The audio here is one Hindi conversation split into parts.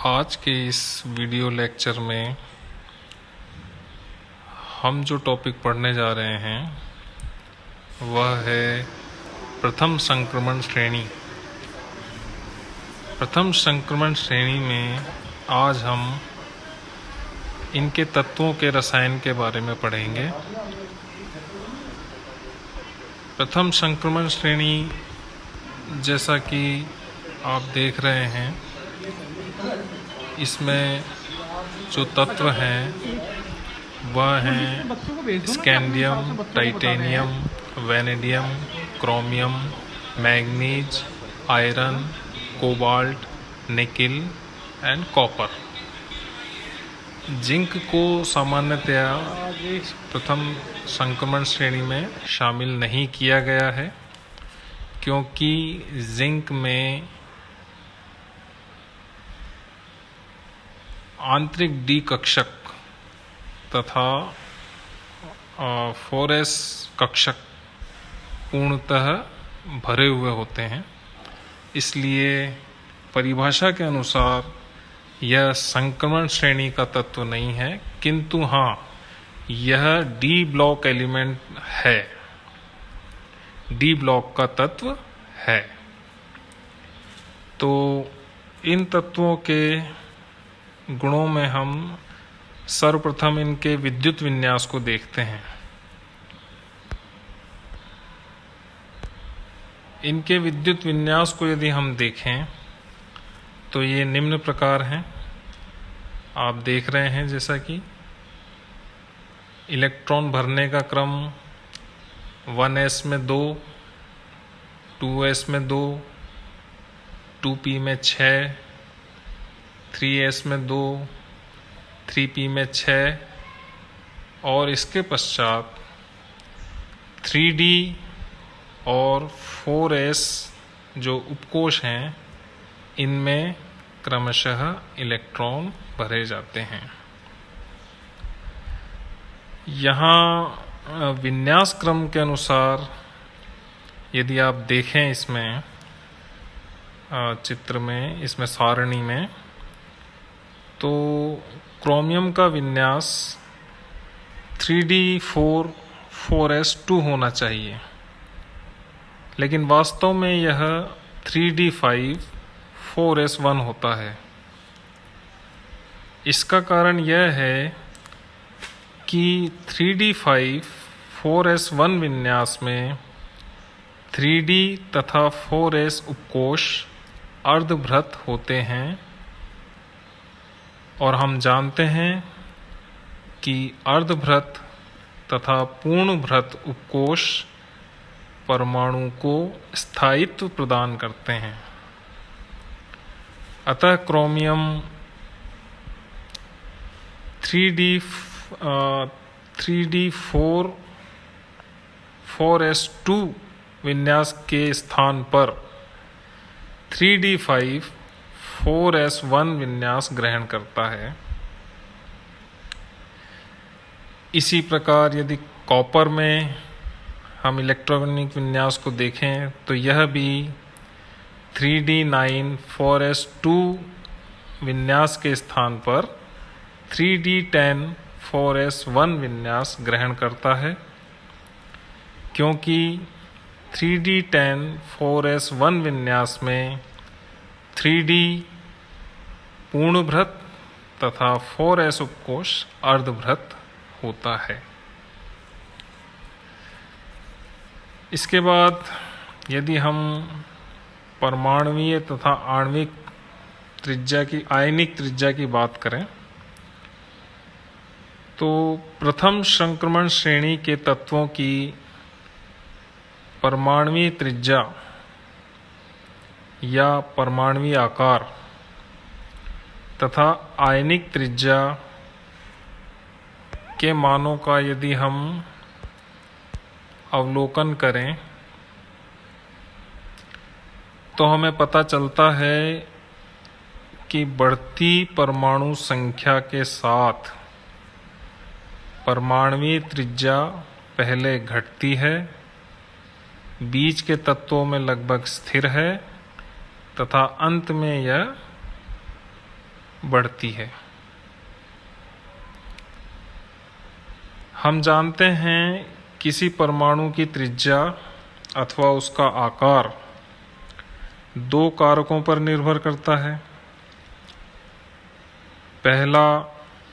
आज के इस वीडियो लेक्चर में हम जो टॉपिक पढ़ने जा रहे हैं वह है प्रथम संक्रमण श्रेणी। प्रथम संक्रमण श्रेणी में आज हम इनके तत्वों के रसायन के बारे में पढ़ेंगे। प्रथम संक्रमण श्रेणी जैसा कि आप देख रहे हैं, इसमें जो तत्व हैं वह हैं scandium, titanium, vanadium, chromium, manganese, iron, cobalt, nickel and copper. Zinc को सामान्यतया प्रथम संक्रमण श्रेणी में शामिल नहीं किया गया है, क्योंकि जिंक में आंतरिक डी कक्षक तथा 4s कक्षक पूर्णतः भरे हुए होते हैं। इसलिए परिभाषा के अनुसार यह संक्रमण श्रेणी का तत्व नहीं है, किंतु हाँ, यह डी ब्लॉक एलिमेंट है, डी ब्लॉक का तत्व है। तो इन तत्वों के गुणों में हम सर्वप्रथम इनके विद्युत विन्यास को देखते हैं। इनके विद्युत विन्यास को यदि हम देखें तो ये निम्न प्रकार हैं। आप देख रहे हैं जैसा कि इलेक्ट्रॉन भरने का क्रम 1s में 2, 2s में 2, 2p में 6, 3s में 2, 3p में 6 और इसके पश्चात 3d और 4s जो उपकोश हैं, इनमें क्रमशः इलेक्ट्रॉन भरे जाते हैं। यहाँ विन्यास क्रम के अनुसार यदि आप देखें इसमें चित्र में, इसमें सारणी में, तो क्रोमियम का विन्यास 3d4 4s2 होना चाहिए, लेकिन वास्तव में यह 3d5 4s1 होता है। इसका कारण यह है कि 3d5 4s1 विन्यास में 3d तथा 4s उपकोश अर्धभ्रत होते हैं, और हम जानते हैं कि अर्धभ्रत तथा पूर्णभ्रत उपकोश परमाणु को स्थायित्व प्रदान करते हैं। अतः क्रोमियम 3d4 4s2 विन्यास के स्थान पर 3d5 4s1 विन्यास ग्रहण करता है। इसी प्रकार यदि कॉपर में हम इलेक्ट्रॉनिक विन्यास को देखें तो यह भी 3d9 4s2 विन्यास के स्थान पर 3d10 4s1 विन्यास ग्रहण करता है, क्योंकि 3d10 4s1 विन्यास में 3d पूर्णभ्रत तथा 4s उपकोश अर्धभ्रत होता है। इसके बाद यदि हम परमाणुवीय तथा आणविक त्रिज्या की, आयनिक त्रिज्या की बात करें, तो प्रथम संक्रमण श्रेणी के तत्वों की परमाणुवीय त्रिज्या या परमाणुवीय आकार तथा आयनिक त्रिज्या के मानों का यदि हम अवलोकन करें तो हमें पता चलता है कि बढ़ती परमाणु संख्या के साथ परमाणुवीय त्रिज्या पहले घटती है, बीच के तत्वों में लगभग स्थिर है तथा अंत में यह बढ़ती है। हम जानते हैं किसी परमाणु की त्रिज्या अथवा उसका आकार दो कारकों पर निर्भर करता है। पहला,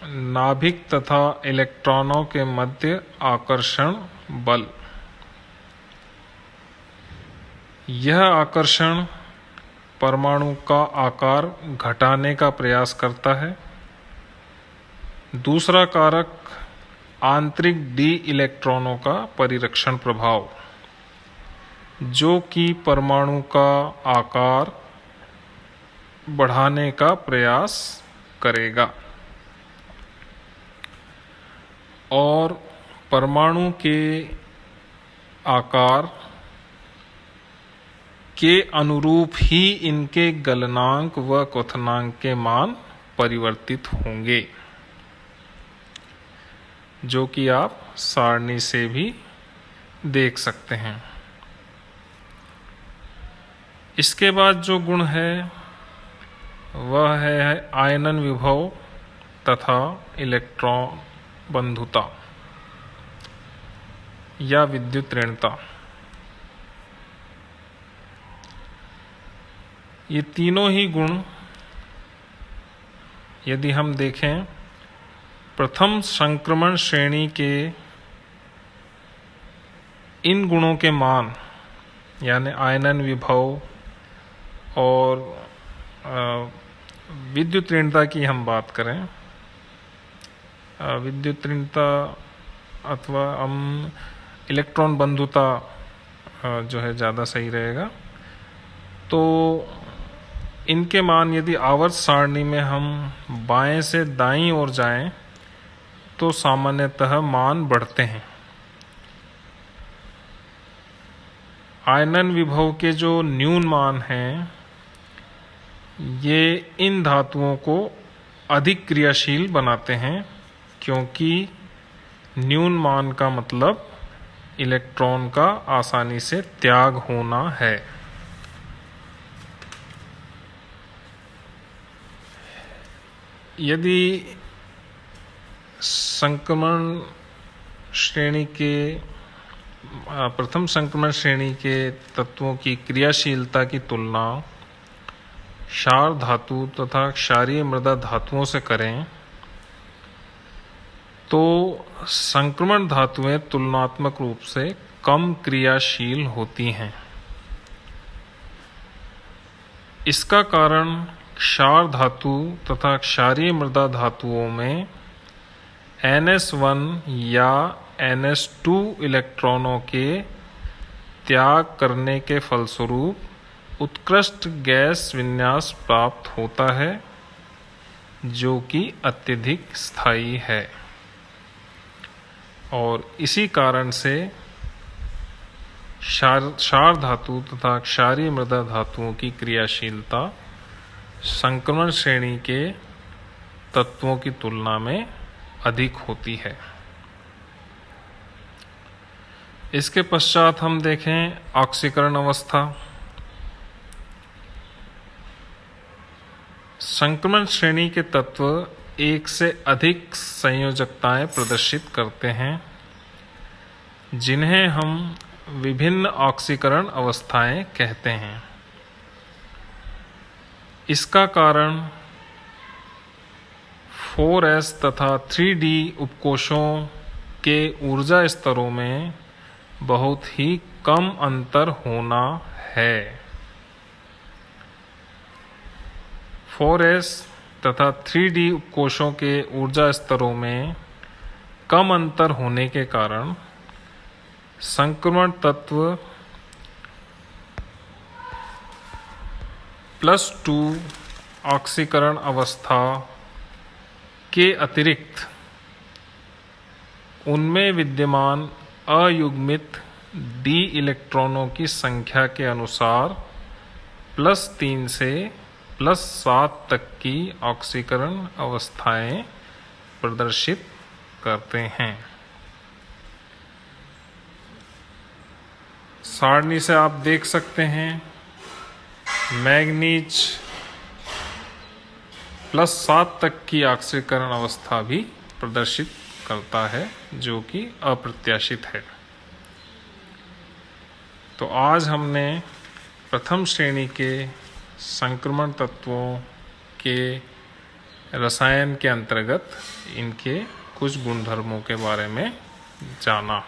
नाभिक तथा इलेक्ट्रॉनों के मध्य आकर्षण बल। यह आकर्षण परमाणु का आकार घटाने का प्रयास करता है। दूसरा कारक, आंतरिक डी इलेक्ट्रॉनों का परिरक्षण प्रभाव, जो कि परमाणु का आकार बढ़ाने का प्रयास करेगा और परमाणु के आकार के अनुरूप ही इनके गलनांक व क्वथनांक के मान परिवर्तित होंगे, जो कि आप सारणी से भी देख सकते हैं। इसके बाद जो गुण है वह है आयनन विभव तथा इलेक्ट्रॉन बंधुता या विद्युत ऋणता। ये तीनों ही गुण यदि हम देखें, प्रथम संक्रमण श्रेणी के इन गुणों के मान यानी आयनन विभव और विद्युत ऋणता की हम बात करें, विद्युत ऋणता अथवा हम इलेक्ट्रॉन बंधुता जो है ज़्यादा सही रहेगा, तो इनके मान यदि आवर्त सारणी में हम बाएं से दाईं ओर जाएं तो सामान्यतः मान बढ़ते हैं। आयनन विभव के जो न्यून मान हैं ये इन धातुओं को अधिक क्रियाशील बनाते हैं, क्योंकि न्यून मान का मतलब इलेक्ट्रॉन का आसानी से त्याग होना है। यदि संक्रमण श्रेणी के प्रथम संक्रमण श्रेणी के तत्वों की क्रियाशीलता की तुलना क्षार धातु तथा क्षारीय मृदा धातुओं से करें तो संक्रमण धातुएं तुलनात्मक रूप से कम क्रियाशील होती हैं। इसका कारण क्षार धातु तथा क्षारीय मृदा धातुओं में NS1 या NS2 इलेक्ट्रॉनों के त्याग करने के फलस्वरूप उत्कृष्ट गैस विन्यास प्राप्त होता है, जो कि अत्यधिक स्थायी है। और इसी कारण से क्षार धातु तथा क्षारीय मृदा धातुओं की क्रियाशीलता संक्रमण श्रेणी के तत्वों की तुलना में अधिक होती है। इसके पश्चात हम देखें ऑक्सीकरण अवस्था। संक्रमण श्रेणी के तत्व एक से अधिक संयोजकताएं प्रदर्शित करते हैं, जिन्हें हम विभिन्न ऑक्सीकरण अवस्थाएं कहते हैं। इसका कारण 4s तथा 3d उपकोषों के ऊर्जा स्तरों में बहुत ही कम अंतर होना है। 4s तथा 3d उपकोषों के ऊर्जा स्तरों में कम अंतर होने के कारण संक्रमण तत्व +2 ऑक्सीकरण अवस्था के अतिरिक्त उनमें विद्यमान अयुग्मित d इलेक्ट्रॉनों की संख्या के अनुसार +3 से +7 तक की ऑक्सीकरण अवस्थाएं प्रदर्शित करते हैं। सारणी से आप देख सकते हैं मैग्नीज +7 तक की ऑक्सीकरण अवस्था भी प्रदर्शित करता है, जो कि अप्रत्याशित है। तो आज हमने प्रथम श्रेणी के संक्रमण तत्वों के रसायन के अंतर्गत इनके कुछ गुणधर्मों के बारे में जाना।